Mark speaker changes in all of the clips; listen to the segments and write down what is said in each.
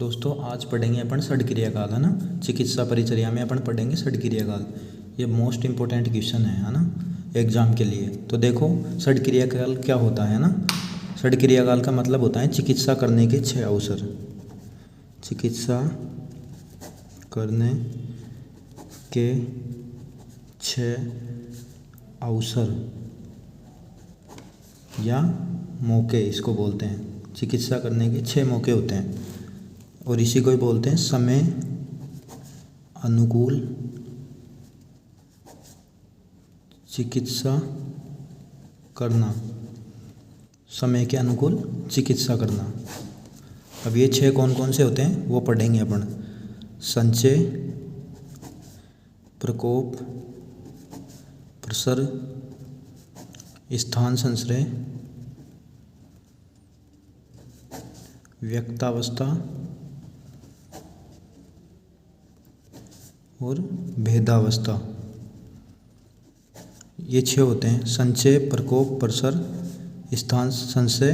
Speaker 1: दोस्तों आज पढ़ेंगे अपन षडक्रिया काल, है ना। चिकित्सा परिचर्या में अपन पढ़ेंगे षडक्रिया काल। ये मोस्ट इम्पोर्टेंट क्वेश्चन है ना, एग्जाम के लिए। तो देखो षडक्रिया काल क्या होता है ना। षडक्रिया काल का मतलब होता है चिकित्सा करने के 6 अवसर। चिकित्सा करने के 6 अवसर या मौके इसको बोलते हैं। चिकित्सा करने के 6 मौके होते हैं और इसी को ही बोलते हैं समय अनुकूल चिकित्सा करना। समय के अनुकूल चिकित्सा करना। अब ये 6 कौन कौन से होते हैं वो पढ़ेंगे अपन। संचय, प्रकोप, प्रसर, स्थान संश्रय, व्यक्तावस्था और भेदावस्था। ये 6 होते हैं। संचय, प्रकोप, प्रसर, स्थान संशय,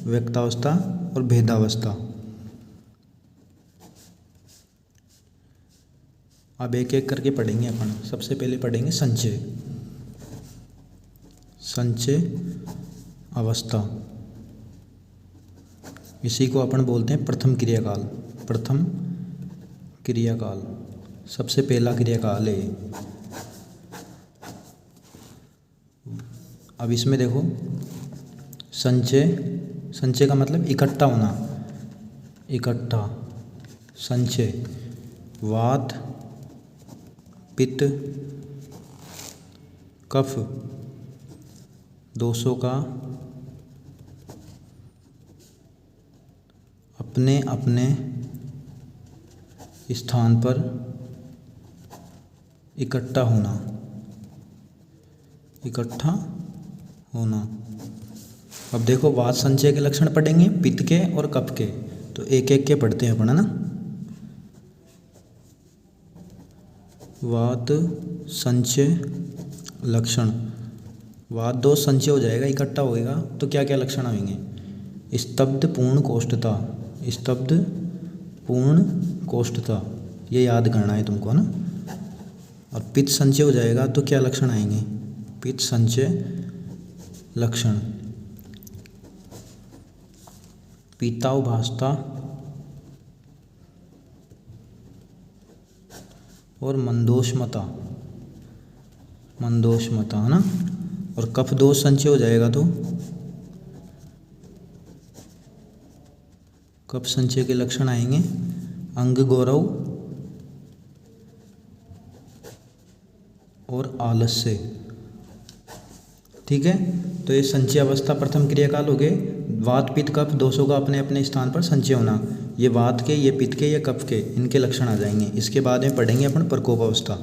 Speaker 1: व्यक्तावस्था और भेदावस्था। अब एक एक करके पढ़ेंगे अपन। सबसे पहले पढ़ेंगे संचय। संचय अवस्था, इसी को अपन बोलते हैं प्रथम क्रियाकाल। प्रथम क्रियाकाल सबसे पहला क्रियाकाल है। अब इसमें देखो संचय, संचय का मतलब इकट्ठा होना। इकट्ठा संचय वात, पित्त, कफ दोषों का अपने अपने स्थान पर इकट्ठा होना। इकट्ठा होना। अब देखो वात संचय के लक्षण पढ़ेंगे, पित्त के और कफ के। तो एक एक के पढ़ते हैं अपन, है ना। वात संचय लक्षण। वात दोष संचय हो जाएगा, इकट्ठा होएगा तो क्या क्या लक्षण आएंगे। स्तब्ध पूर्ण कोष्ठता। स्तब्ध पूर्ण कोष्ठता ये याद करना है तुमको, ना। और पित्त संचय हो जाएगा तो क्या लक्षण आएंगे। पित्त संचय लक्षण पीताउभासता और मंदोष्मता। मंदोष्मता, है ना। और कफ दोष संचय हो जाएगा तो कफ संचय के लक्षण आएंगे अंग गौरव और आलस्य। ठीक है, तो ये संचय अवस्था प्रथम क्रियाकाल हो गए। वात पित्त कफ दोषों का अपने अपने स्थान पर संचय होना। ये वात के, ये पित्त के, ये कफ के, इनके लक्षण आ जाएंगे। इसके बाद में पढ़ेंगे अपन प्रकोप अवस्था।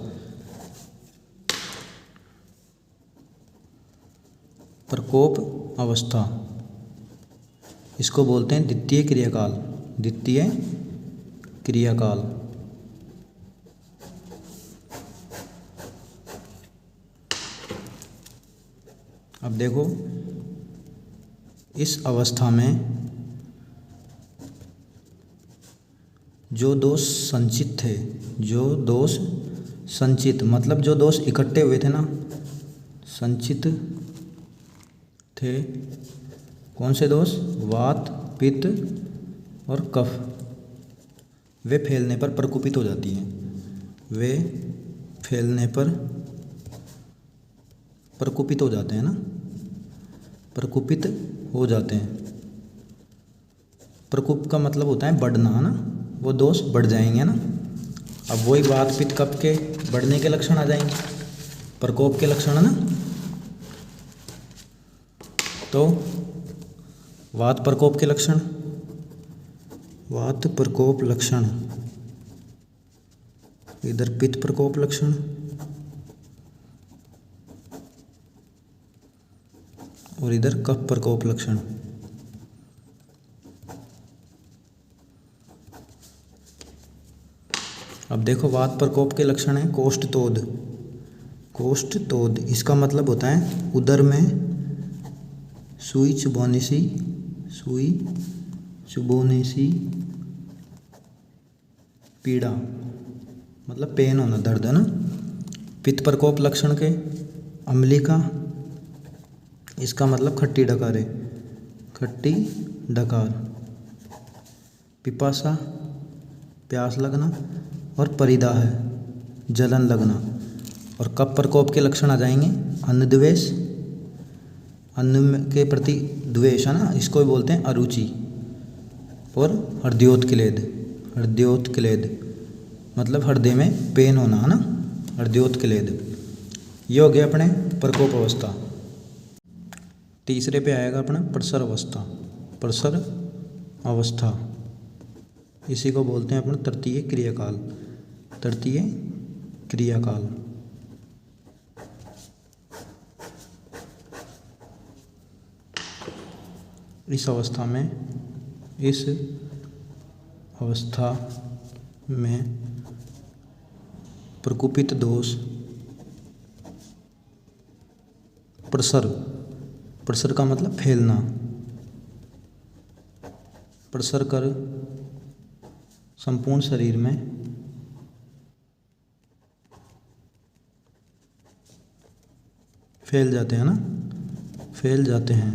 Speaker 1: प्रकोप अवस्था इसको बोलते हैं द्वितीय क्रियाकाल। द्वितीय क्रियाकाल। अब देखो इस अवस्था में जो दोष संचित थे, जो दोष संचित मतलब जो दोष इकट्ठे हुए थे ना, संचित थे। कौन से दोष। वात, पित्त और कफ, वे फैलने पर प्रकोपित हो जाती हैं। वे फैलने पर प्रकोपित हो जाते हैं, ना। प्रकोपित हो जाते हैं। प्रकोप का मतलब होता है बढ़ना, है ना। वो दोष बढ़ जाएंगे, ना। अब वही वात पित्त कफ के बढ़ने के लक्षण आ जाएंगे, प्रकोप के लक्षण, है ना। तो वात प्रकोप के लक्षण। वात प्रकोप लक्षण, इधर पित्त प्रकोप लक्षण और इधर कफ प्रकोप लक्षण। अब देखो वात प्रकोप के लक्षण है कोष्ठतोद। कोष्ठतोद इसका मतलब होता है उदर में सुई चुभोने सी, सुई चुभोने सी पीड़ा मतलब पेन होना, दर्द है ना। पित्त प्रकोप लक्षण के अम्लिका, इसका मतलब खट्टी डकार है, खट्टी डकार। पिपासा प्यास लगना, और परिदाह है जलन लगना। और कफ प्रकोप के लक्षण आ जाएंगे अन्न द्वेष, अन्न के प्रति द्वेष है ना, इसको भी बोलते हैं अरुचि। और हृदयोत्क्लेद, हृदयोत्क्लेद मतलब हृदय में पेन होना है ना, हृदयोत्क्लेद। ये हो गया अपने प्रकोप अवस्था। तीसरे पे आएगा अपना प्रसर अवस्था, प्रसर अवस्था, इसी को बोलते हैं अपना तृतीय क्रियाकाल, तृतीय क्रियाकाल। इस अवस्था में प्रकुपित दोष प्रसर, प्रसर का मतलब फैलना, प्रसर कर संपूर्ण शरीर में फैल जाते हैं ना, फैल जाते हैं।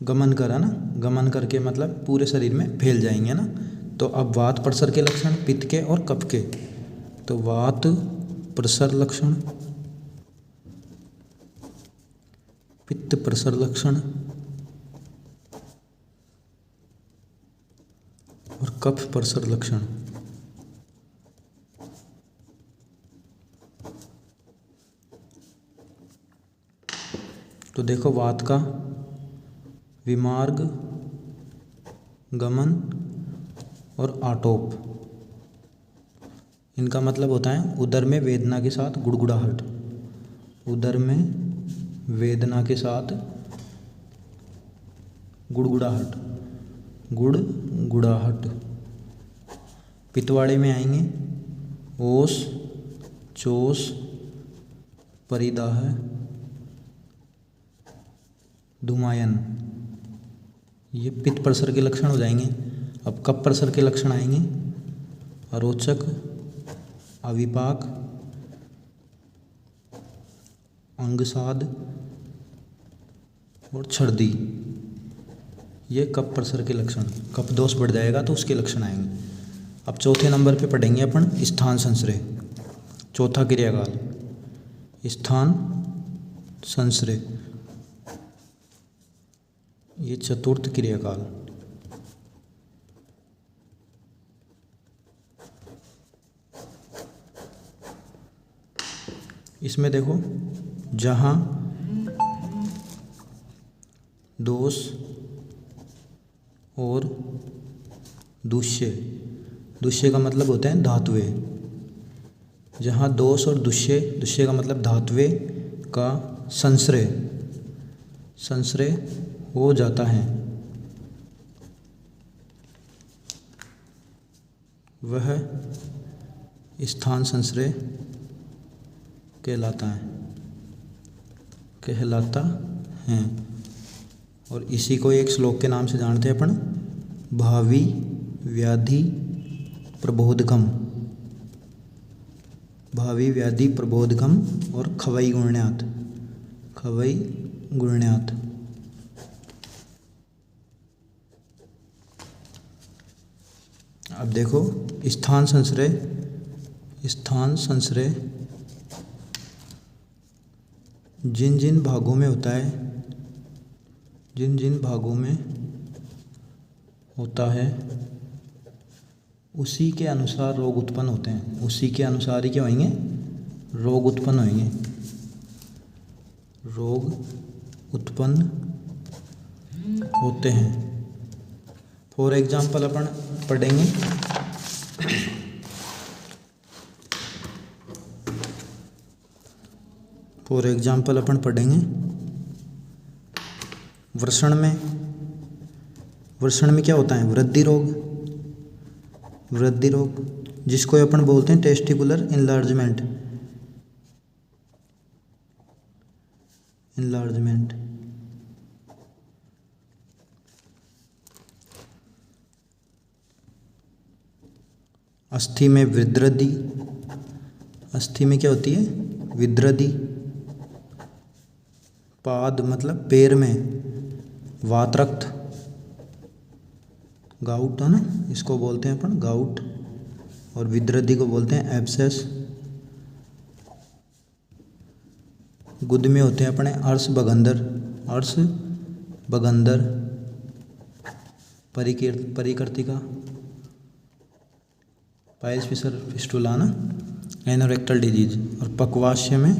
Speaker 1: गमन कर है ना, गमन करके मतलब पूरे शरीर में फैल जाएंगे ना। तो अब वात प्रसर के लक्षण पित्त के और कफ के, तो वात प्रसर लक्षण, पित्त प्रसर लक्षण और कफ प्रसर लक्षण। तो देखो वात का विमार्ग, गमन और आटोप, इनका मतलब होता है उदर में वेदना के साथ गुड़गुड़ाहट, उदर में वेदना के साथ गुड़गुड़ाहट, गुड़गुड़ाहट। पित्तवाड़े में आएंगे ओस, चोस, परिदाह, धुमायन, ये पित्त प्रसर के लक्षण हो जाएंगे। अब कफ प्रसर के लक्षण आएंगे अरोचक, अविपाक, अंगसाद और छर्दी, ये कफ प्रसर के लक्षण। कफ दोष बढ़ जाएगा तो उसके लक्षण आएंगे। अब चौथे नंबर पे पढ़ेंगे अपन स्थान संश्रय, चौथा क्रियाकाल स्थान संश्रय, ये चतुर्थ क्रियाकाल। इसमें देखो जहाँ दोष और दुष्य, दुष्य का मतलब होता है धातुए, जहाँ दोष और दुष्य, दुष्य का मतलब धातुए का संश्रय, संश्रय हो जाता है, वह स्थान संश्रय कहलाता है, कहलाता है। और इसी को एक श्लोक के नाम से जानते हैं अपन, भावी व्याधि प्रबोधकम, भावी व्याधि प्रबोधकम और खवई गुण्यात, खवई गुण्यात। अब देखो स्थान संश्रय, स्थान संश्रय जिन जिन भागों में होता है, जिन जिन भागों में होता है उसी के अनुसार रोग उत्पन्न होते हैं, उसी के अनुसार ही क्या होंगे, रोग उत्पन्न होंगे, रोग उत्पन्न होते हैं। फॉर एग्जाम्पल अपन पढ़ेंगे फॉर एग्जाम्पल अपन पढ़ेंगे वृषण में, वृषण में क्या होता है, वृद्धि रोग, वृद्धि रोग जिसको अपन बोलते हैं टेस्टिकुलर इनलार्जमेंट, इनलार्जमेंट। अस्थि में विद्रधि, अस्थि में क्या होती है? विद्रधि। पाद मतलब पैर में, वातरक्त, गाउट है ना, इसको बोलते हैं अपन गाउट, और विद्रधि को बोलते हैं एब्सेस। गुद में होते हैं अपने अर्श बगंदर, अर्श बगंदर, परिकर्तिका, पाइल्स फिशर फिस्टुला ना, एनोरेक्टल डिजीज। और पक्वाशय में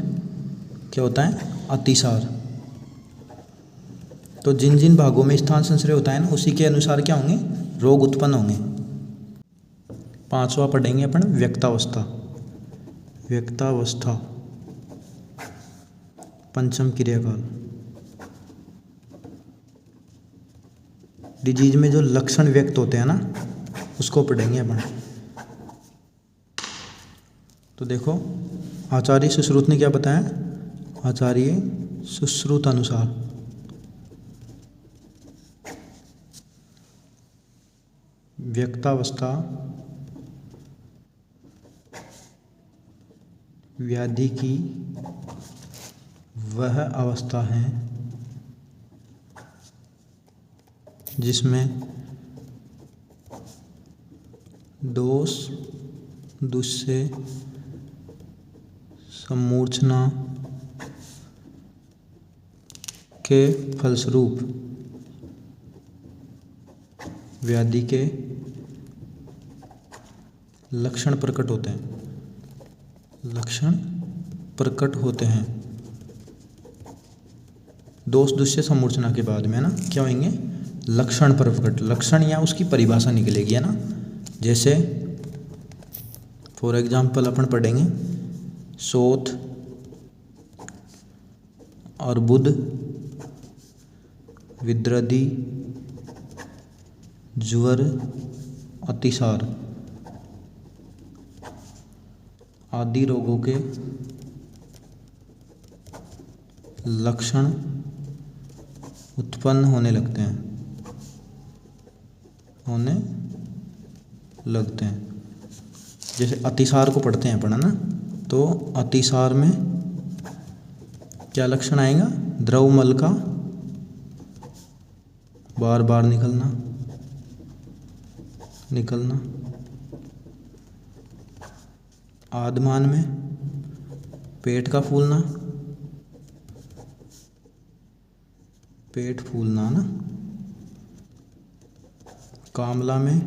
Speaker 1: क्या होता है? अतिसार। तो जिन जिन भागों में स्थान संश्रय होता है ना, उसी के अनुसार क्या होंगे? रोग उत्पन्न होंगे। 5वां पढ़ेंगे अपन व्यक्तावस्था। व्यक्तावस्था पंचम क्रियाकाल। डिजीज में जो लक्षण व्यक्त होते हैं ना, उसको पढ़ेंगे अपन। तो देखो, आचार्य सुश्रुत ने क्या बताया? आचार्य सुश्रुत अनुसार व्यक्तावस्था व्याधि की वह अवस्था है जिसमें दोष, दुष्य, समूर्छना के फलस्वरूप व्याधि के लक्षण प्रकट होते हैं। लक्षण प्रकट होते हैं। दोष, दुष्य, समूर्छना के बाद में ना क्या होंगे? लक्षण प्रकट। लक्षण या उसकी परिभाषा निकलेगी, है ना। जैसे फॉर एग्जाम्पल अपन पढ़ेंगे शोथ, अर्बुद, विद्रधि, ज्वर, अतिसार आदि रोगों के लक्षण उत्पन्न होने लगते हैं, होने लगते हैं। जैसे अतिसार को पढ़ते हैं अपन, है ना, तो अतिसार में क्या लक्षण आएगा? द्रव मल का बार बार निकलना, आदमान में पेट का फूलना, पेट फूलना ना, कामला में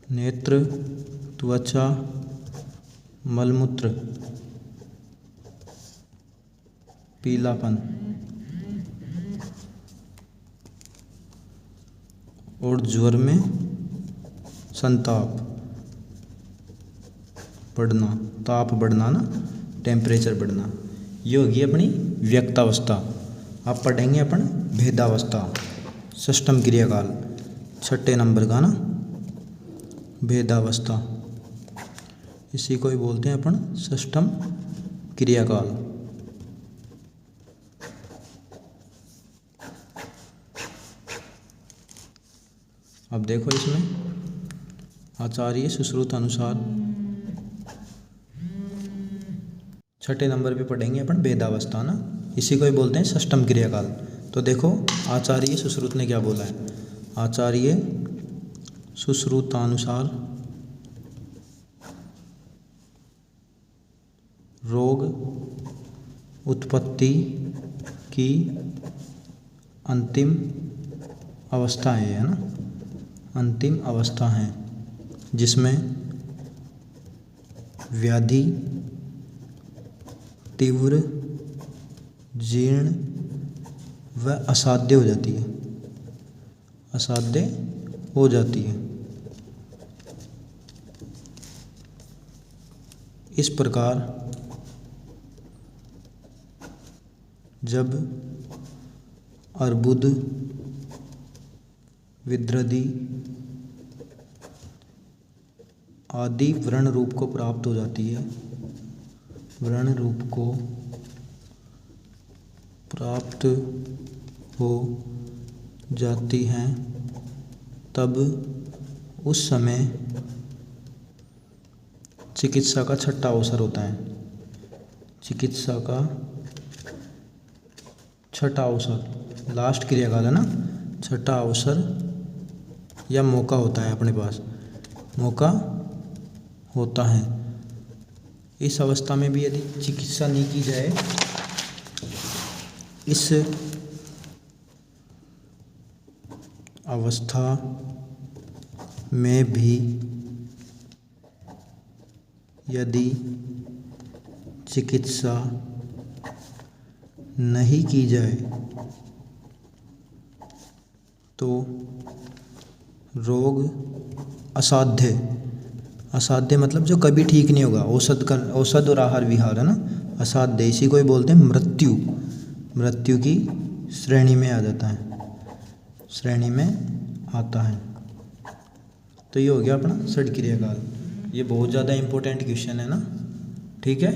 Speaker 1: नेत्र, त्वचा, मलमूत्र, पीलापन, और ज्वर में संताप बढ़ना, ताप बढ़ना ना, टेम्परेचर बढ़ना। ये होगी अपनी व्यक्तावस्था। अब पढ़ेंगे अपन भेदावस्था, षष्ठम क्रियाकाल, 6ठे नंबर का ना, भेदावस्था। इसी को ही बोलते हैं अपन षष्ठम क्रियाकाल। अब देखो, इसमें आचार्य सुश्रुत अनुसार 6ठे नंबर पे पढ़ेंगे अपन भेदावस्था ना, इसी को ही बोलते हैं षष्ठम क्रियाकाल। तो देखो, आचार्य सुश्रुत ने क्या बोला है? आचार्य सुश्रुतानुसार रोग उत्पत्ति की अंतिम अवस्था है ना, अंतिम अवस्था है जिसमें व्याधि तीव्र, जीर्ण व असाध्य हो जाती है, असाध्य हो जाती है। इस प्रकार जब अर्बुद, विद्रधि आदि व्रण रूप को प्राप्त हो जाती है, व्रण रूप को प्राप्त हो जाती हैं, तब उस समय चिकित्सा का छठा अवसर होता है। चिकित्सा का छठा अवसर, लास्ट क्रियाकाल है ना, छठा अवसर या मौका होता है, अपने पास मौका होता है। इस अवस्था में भी यदि चिकित्सा नहीं की जाए, इस अवस्था में भी यदि चिकित्सा नहीं की जाए तो रोग असाध्य, असाध्य मतलब जो कभी ठीक नहीं होगा, औषध और आहार विहार है ना, असाध्य, इसी को ही बोलते हैं मृत्यु, मृत्यु की श्रेणी में आ जाता है, श्रेणी में आता है। तो ये हो गया अपना षड क्रियाकाल। ये बहुत ज़्यादा इम्पोर्टेंट क्वेश्चन है ना, ठीक है।